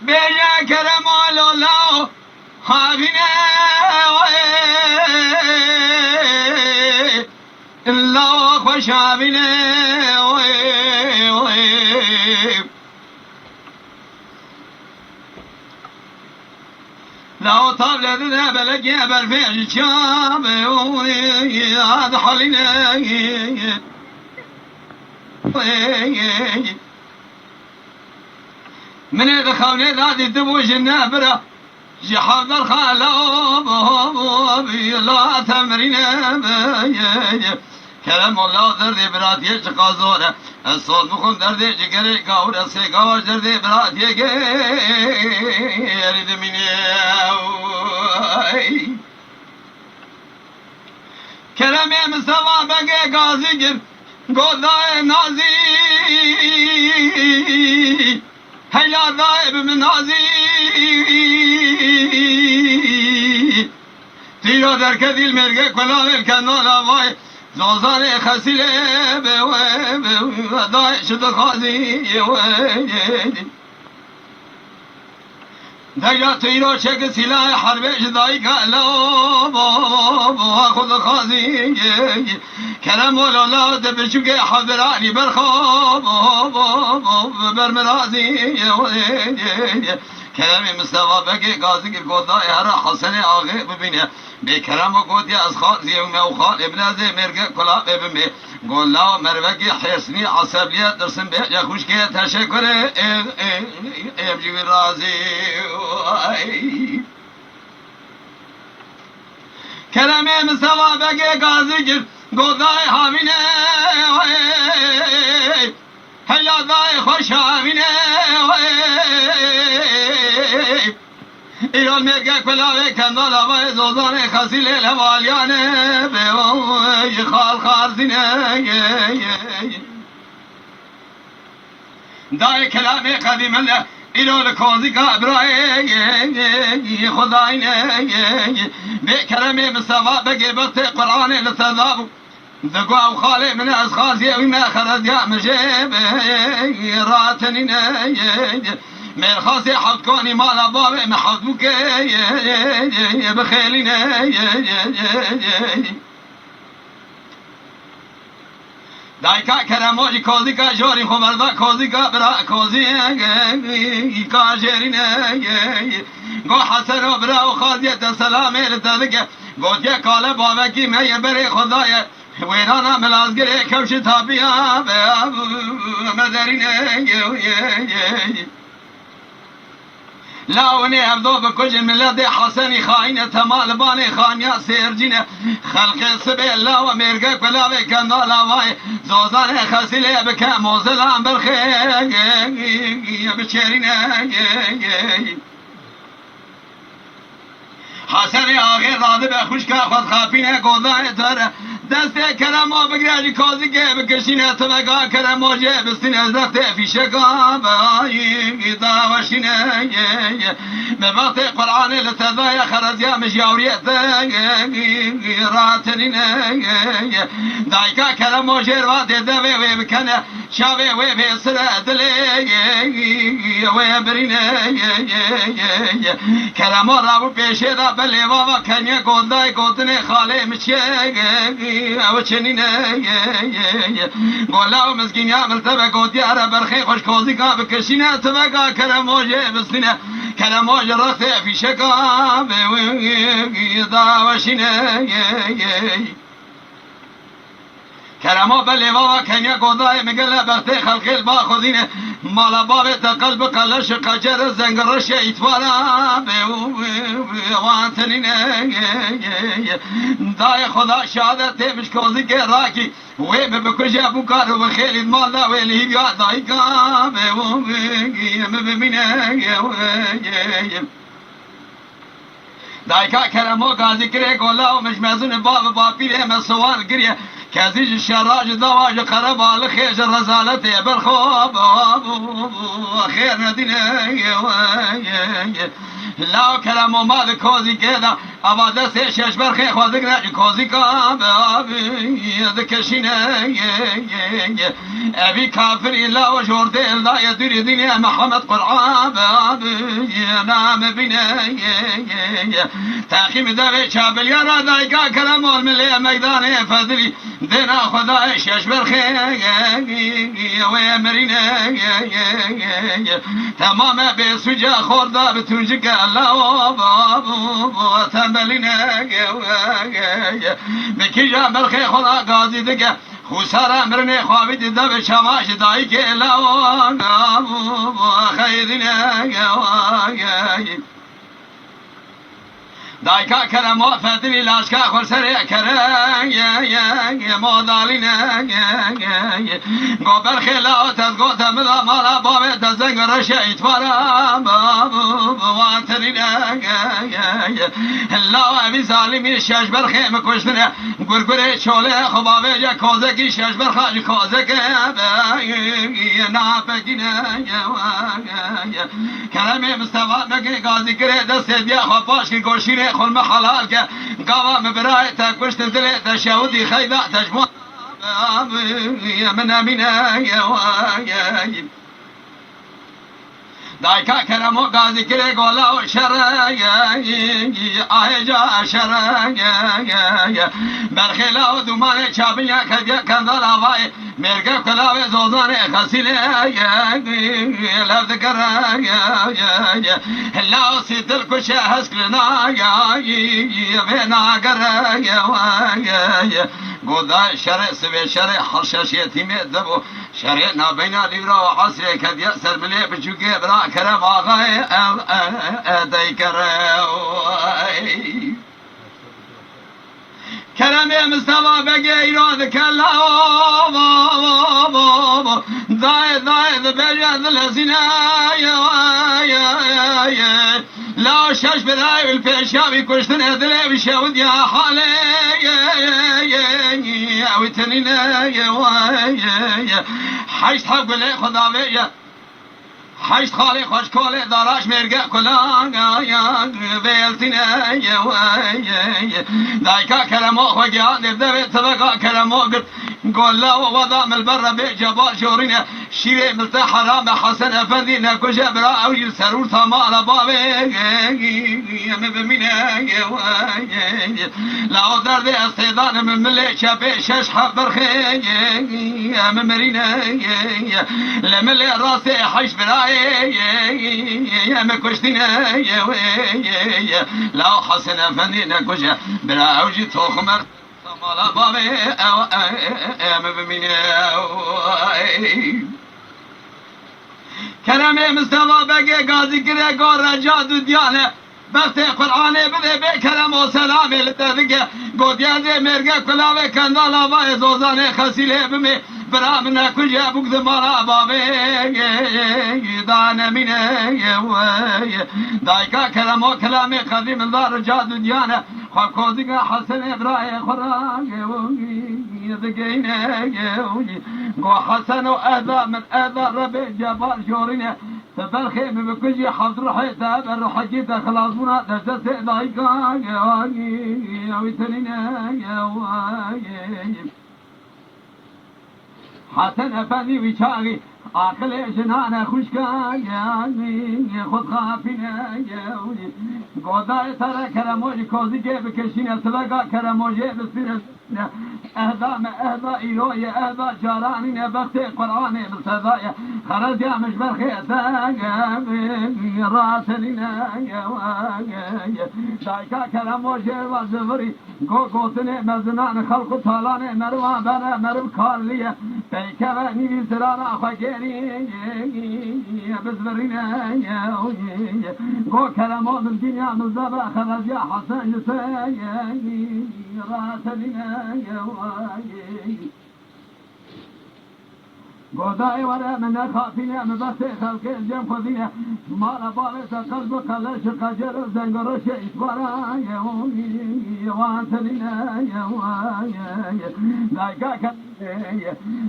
بيا كرم الله هابنا الله خوش هابنا لو طاب لنا بلقي بالفعل شاب هذا حالنا من يدخلني ذاتي تبوش النابرة جحاب الخالب لا تمرين كلام الله دردي براتي قازورة الصوت مخون دردي جگري قاورة سيقاوش دردي براتي يريد مني كلامي مصطفى بقى قازي جر قوضاء نازي هيا ذائب من نازي تيرو در كذي المرقى كلام الكنال واي زوزان خسيله ضايع شد خازي دجا تيرو شك سلاح حرب جداي قالو خذ خازي كلام ولا دبشوك حضراني برخاب برمرازي كلامي مصطفى بقي قاضي القضاء هرا حسن آغي ببينه بكرم قوتي از خاصي وخال ابن زي مرقى كلا ببنبي قول لا مروقي حسني عصبية درسن بيجا خوشكي تشكر امجي رازي كلامي مصطفى بقي قاضي قضاء هامينه هلا ضاي خوش هامينه ایران مرگه کلاوه کندال آوه زوزانه خسیل لوالیانه به خال خارزینه دای کلام قدیم الله ایران کازی که ابرای خداینه به کلام مصطفى بگه بخت قرآن لتذابو دقوا وخالي من أسخاصي وما خرج يا مجيب راتنين من خاصي حط كوني مال أبوي محطوك بخيلين دايكا كراموجي كوزيكا جوري خبردا كوزيكا برا كوزي كاجرين قو حسن وبرا وخاذية السلام لتذكر قلت يا قال بابكي ما يبري خدايا ويرانا ملازقري كوش تابيا مدرين لا وني أبدو بكل ملادي حسني خاينة تمال باني خانيا سيرجينة خلق سبي الله وميرقى كلاوي كندالا واي زوزان خسيلي بكا موزلان بالخير بشيرينة حسنی آخر راده به خوش که خود خافینه گوزای تره دست کرم و بگرد کازی که بکشینه تو بگاه کرم و جه بستین از رخت فیشه کام بایی داوشینه به وقت قرآن لتضای خرزیا مجاوریت راتنینه دایکا کرم و جه روات دوی وی بکنه شاوی وی بسر دلی وی برینه کرم و رابو پیشه دا بله بابا کنیا گودای گودنه خاله مچه او چنینه گولا و مسکین یا ملتبه گودی اره برخی خوش کوزی که بکشینه تبگا کرموجه بستینه کرموجه رخت فیشه که داوشینه کرما بله بابا کنیا گودای مگل بخت خلقی با خودینه مالا باب تقلب قلش قجر زنگرش ایتوارا وانتنینه دای خدا شهادت مشکوزی که راکی وی بکجه بکار و خیلی مالا ویلی بیا دای که ببینه دایکا کرمو گازی کره گولا و مجمزون باب باپیره مسوان گریه كازيج الشراج دواج قرب على خيج الرزالة بالخوب خير ندينا لا كلام ما ذكوزي كذا أبدا سيشش برخي خوزقنا كوزي كاب ذكشينا أبي كافر إلا وجورد إلا يدري دنيا محمد قرآن نام بنا تاخيم ذا شابل يا رادا كلام الملي ميدان فذري دنا خدا شش برخي ويمرينا تمام بسجا خوردا بتنجك الله تنبلنا بكيجا برخي خدا قاضي دقا خسارة مرني خوابد دب شماش دايك الله خيرنا دايكا كرم وفتني لاشكا خرسري كرم يا مودالينا قبر خلا تزقوت ملا مالا بابي تزنق رشيت فرام واترينا لا ابي ظالمي الشاش برخي مكشتنا قرقري شولي خبابي جا كوزكي شاش برخاج كوزك نافكنا كلامي مستوى مكي قازي كري دست ديا خباش كي قوشيني خل محلالك قاوة مبراي تاكوش تنزلي تشاودي خيبا تجمع من أمينا يا دايكا كرمو قازي كري قولا شرايا آهجا شرايا برخيلا ودومان چابيا كديا كندال آواي مرقا كلاوي زوزاني خسيلي لفظ كرايا لا سيدل كشا هسكلنا يا بينا كرايا قودا شرع سبي شرع حرشاش يتيمي دبو شرعنا بينا ليرا وعصري كد يأسر ملي بجوكي برا كرم آغاي داي كراي كلامي مستوى بقي يرادك الله ضايد بجد الهزينة لا شاش براي البيشاوي كشتن هدلي بشاود يا حالي وتنينا حيش تحب لي خداوي حيش خالي خوش كولي داراش مرقع كلان بيلتنا دايكا كلمو خوجيان دبدبي تبقى كلمو قلت قول لا وضع من البر بجبال شورينا شيري ملتا حرام حسن افندي ناكو جبرا او يسرور ثمال بابي مبمينا لا درد استيضان من ملي شابي شش حبر خي ممرينا لملي راسي حيش براي يا مكوشتنا لا حسن افندي ناكو جبرا او جيتو خمر مالا بابي مبمينا كلامي مستوى بقي قاضي كري قول رجاد وديانه بختي قرآني بذي بكلام وسلامي لتذكي قد يازي مرقى كلاوي كندالا باي زوزاني خسيلي بمي برامنا كل جابوك ذمارا بابي دانا مني دايكا كلامو كلامي قاضي من دار رجاد وديانه خاكوزيقا حسن إبراهيم خراجي ذكينا قو حسن وأذى من أذى ربي جبال شورينا تبرخي من بكجي حضر حيثا بروح جيتا خلاصونا تجسي ضايقا ويتنينا حسن أفاني ويشاغي عقل جنانا خوشكا خود خافينا قوضاي ترى كرموجي كوزي جيب كشينا سبقا كرموجي بسيرس أهدا إيروية أهدا جاراني بختي قرآني بالصدايا خرج يا مجبر خيتا راسلنا دايكا كرموجي وزفري قوتني مزنان خلق طالاني مروا بنا مرب كارلية بيكبني بسرانا خاكيني بزفرينا قو كرموز الدنيا مزابا خرج يا حسن يسايا راسلنا گودای وره من نخافینه مبسته خلق جم خودینه مالا بالت قلب قلش قجر زنگرش اسوارا یوانتلینه نایگا کن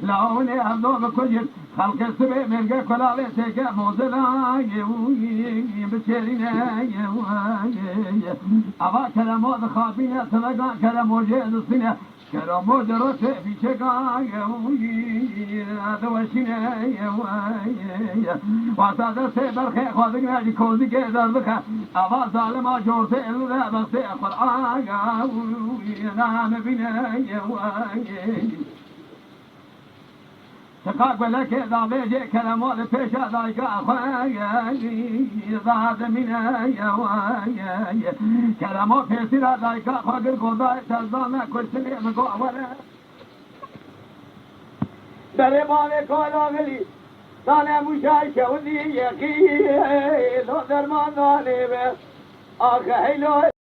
لاونه عبدو بکجر خلق سبه مرگه کلاله تکه موزلا بچرینه اوا کلمات خافینه تلگان کلموجه دستینه کرامو درست پیچه گاهی دوشینه واسه دست برخی خواهد نجی کوزی که دردخه اول ظالم ها جورت الره بسته قرآن نام بینه شقاق بلکه داوه جه کلمات پیش ادای که خواهی زاد منه کلمات پیسی را دای که خواهی گذای تزدانه کشتنی مگو اوله در بانه کلاغلی دانه موشای شودی یکی دو درمان دانه به آخه هیلو